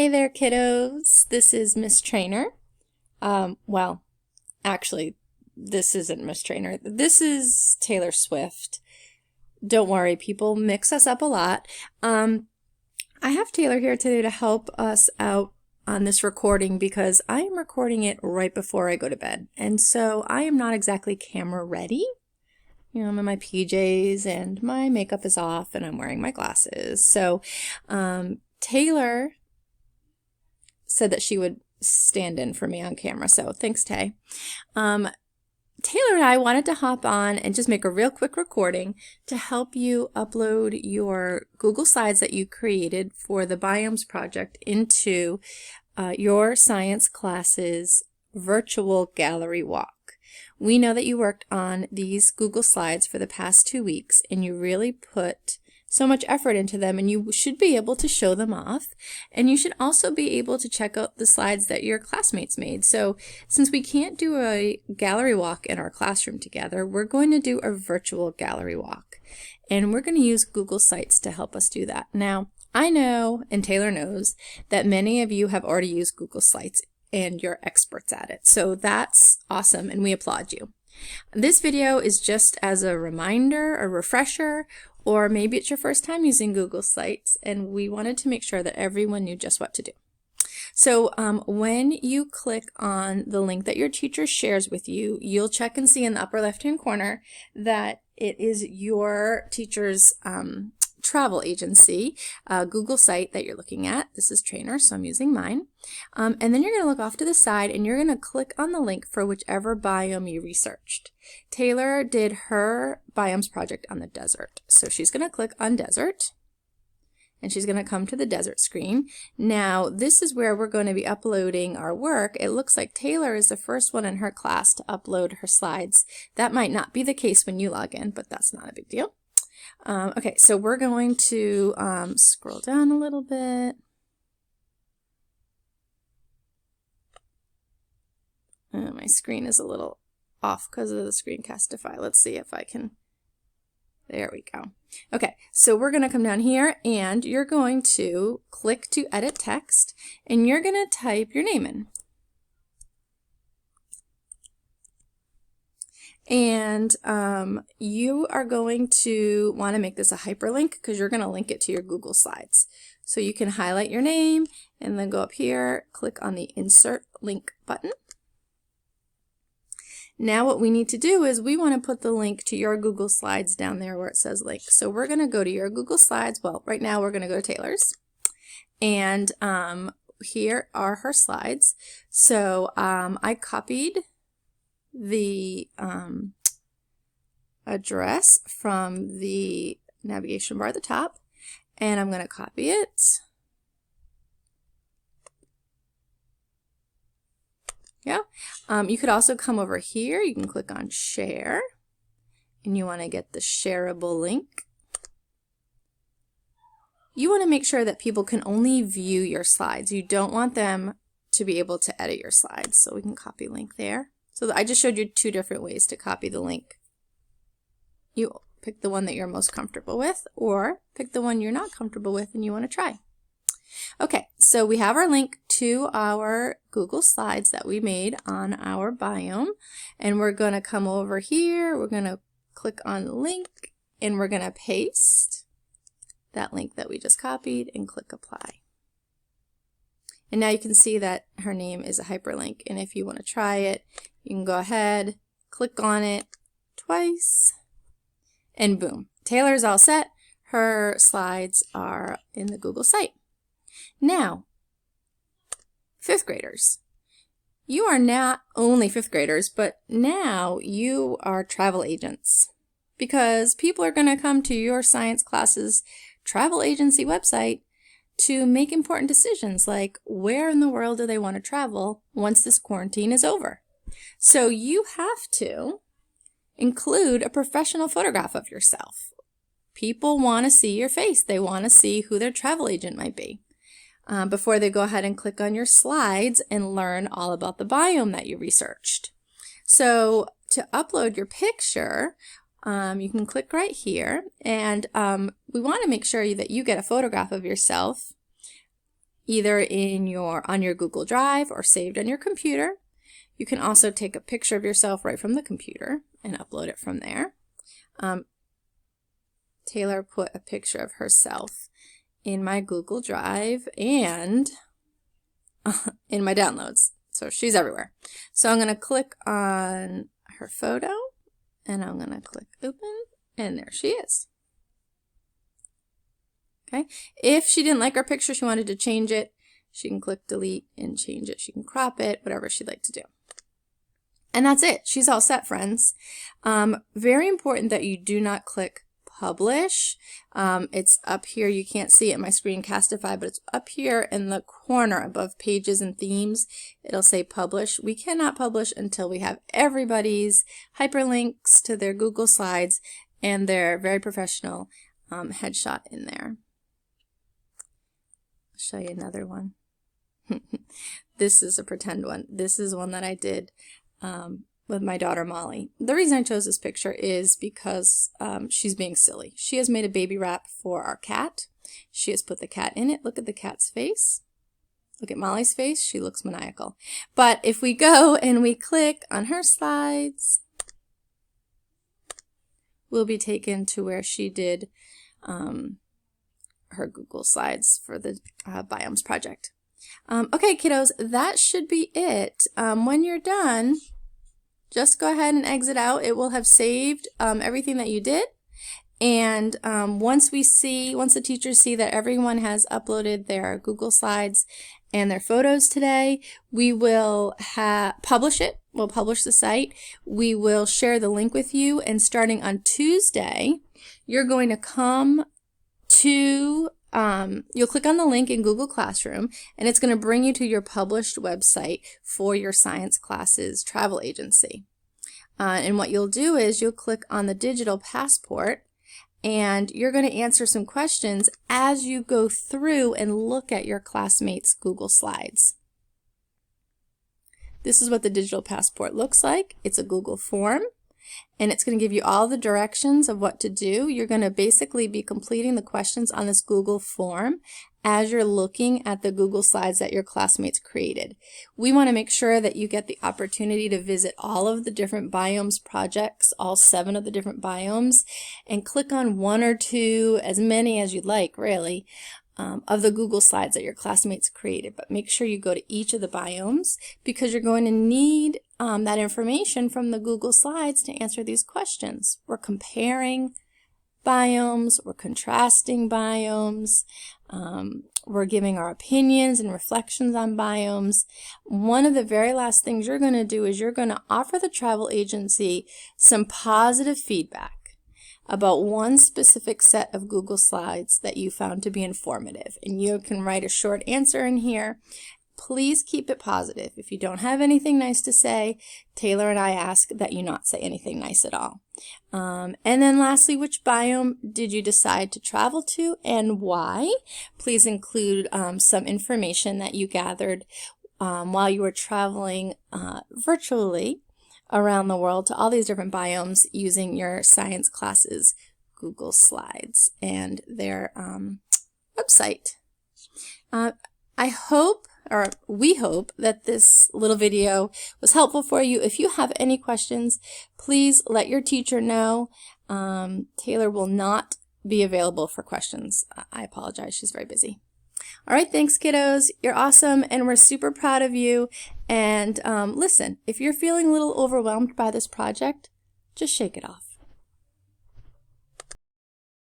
Hey there, kiddos. This is Miss Trainer. Well, actually, this isn't Miss Trainer. This is Taylor Swift. Don't worry, people mix us up a lot. I have Taylor here today to help us out on this recording because I am recording it right before I go to bed. And so I am not exactly camera ready. You know, I'm in my PJs and my makeup is off and I'm wearing my glasses. So Taylor said that she would stand in for me on camera. So thanks, Tay. Taylor and I wanted to hop on and just make a real quick recording to help you upload your Google Slides that you created for the Biomes Project into your science class's virtual gallery walk. We know that you worked on these Google Slides for the past 2 weeks and you really put so much effort into them, and you should be able to show them off, and you should also be able to check out the slides that your classmates made. So since we can't do a gallery walk in our classroom together, we're going to do a virtual gallery walk, and we're going to use Google Sites to help us do that. Now, I know, and Taylor knows, that many of you have already used Google Sites and you're experts at it. So that's awesome, and we applaud you. This video is just as a reminder, a refresher, or maybe it's your first time using Google Sites, and we wanted to make sure that everyone knew just what to do. So when you click on the link that your teacher shares with you, you'll check and see in the upper left-hand corner that it is your teacher's travel agency Google site that you're looking at. This is Trainer, so I'm using mine. And then you're going to look off to the side and you're going to click on the link for whichever biome you researched. Taylor did her Biomes project on the desert. So she's going to click on desert and she's going to come to the desert screen. Now this is where we're going to be uploading our work. It looks like Taylor is the first one in her class to upload her slides. That might not be the case when you log in, but that's not a big deal. Okay, so we're going to scroll down a little bit. My screen is a little off because of the Screencastify. Let's see if I can. There we go. Okay, so we're going to come down here and you're going to click to edit text and you're going to type your name in. And you are going to want to make this a hyperlink because you're going to link it to your Google Slides. So you can highlight your name and then go up here, click on the Insert Link button. Now what we need to do is we want to put the link to your Google Slides down there where it says link. So we're going to go to your Google Slides. Well, right now we're going to go to Taylor's. And here are her slides. So I copied the address from the navigation bar at the top, and I'm going to copy it. Yeah. You could also come over here. You can click on share, and you want to get the shareable link. You want to make sure that people can only view your slides. You don't want them to be able to edit your slides. So we can copy link there. So I just showed you 2 different ways to copy the link. You pick the one that you're most comfortable with, or pick the one you're not comfortable with and you want to try. Okay, so we have our link to our Google Slides that we made on our biome, and we're going to come over here, we're going to click on the link, and we're going to paste that link that we just copied and click apply. And now you can see that her name is a hyperlink, and if you want to try it, you can go ahead, click on it twice, and boom. Taylor's all set. Her slides are in the Google site. Now, 5th graders. You are not only 5th graders, but now you are travel agents because people are going to come to your science class's travel agency website to make important decisions like where in the world do they want to travel once this quarantine is over. So you have to include a professional photograph of yourself. People want to see your face. They want to see who their travel agent might be before they go ahead and click on your slides and learn all about the biome that you researched. So to upload your picture, you can click right here, and we want to make sure that you get a photograph of yourself either on your Google Drive or saved on your computer. You can also take a picture of yourself right from the computer and upload it from there. Taylor put a picture of herself in my Google Drive and in my downloads. So she's everywhere. So I'm going to click on her photo and I'm going to click open and there she is. Okay. If she didn't like our picture, she wanted to change it, she can click delete and change it. She can crop it, whatever she'd like to do. And that's it. She's all set, friends. Very important that you do not click publish. It's up here. You can't see it in my Screencastify, but it's up here in the corner above pages and themes. It'll say publish. We cannot publish until we have everybody's hyperlinks to their Google Slides and their very professional headshot in there. I'll show you another one. This is a pretend one. This is one that I did with my daughter Molly. The reason I chose this picture is because she's being silly. She has made a baby wrap for our cat. She has put the cat in it. Look at the cat's face. Look at Molly's face. She looks maniacal. But if we go and we click on her slides, we'll be taken to where she did her Google Slides for the Biomes Project. Okay, kiddos, that should be it. When you're done, just go ahead and exit out. It will have saved everything that you did. And once the teachers see that everyone has uploaded their Google Slides and their photos today, we will publish it. We'll publish the site. We will share the link with you. And starting on Tuesday, you're going to come to you'll click on the link in Google Classroom and it's going to bring you to your published website for your science classes travel agency. And what you'll do is you'll click on the digital passport and you're going to answer some questions as you go through and look at your classmates' Google Slides. This is what the digital passport looks like. It's a Google form. And it's going to give you all the directions of what to do. You're going to basically be completing the questions on this Google form as you're looking at the Google Slides that your classmates created. We want to make sure that you get the opportunity to visit all of the different biomes projects, all 7 of the different biomes, and click on 1 or 2, as many as you'd like, really, of the Google Slides that your classmates created. But make sure you go to each of the biomes because you're going to need that information from the Google Slides to answer these questions. We're comparing biomes, we're contrasting biomes, we're giving our opinions and reflections on biomes. One of the very last things you're going to do is you're going to offer the travel agency some positive feedback about one specific set of Google Slides that you found to be informative. And you can write a short answer in here. Please keep it positive. If you don't have anything nice to say, Taylor and I ask that you not say anything nice at all. And then lastly, which biome did you decide to travel to and why? Please include some information that you gathered while you were traveling virtually around the world to all these different biomes using your science classes Google Slides and their website. I hope, or we hope, that this little video was helpful for you. If you have any questions, please let your teacher know. Taylor will not be available for questions. I apologize, she's very busy. All right, thanks, kiddos. You're awesome, and we're super proud of you. And listen, if you're feeling a little overwhelmed by this project, just shake it off.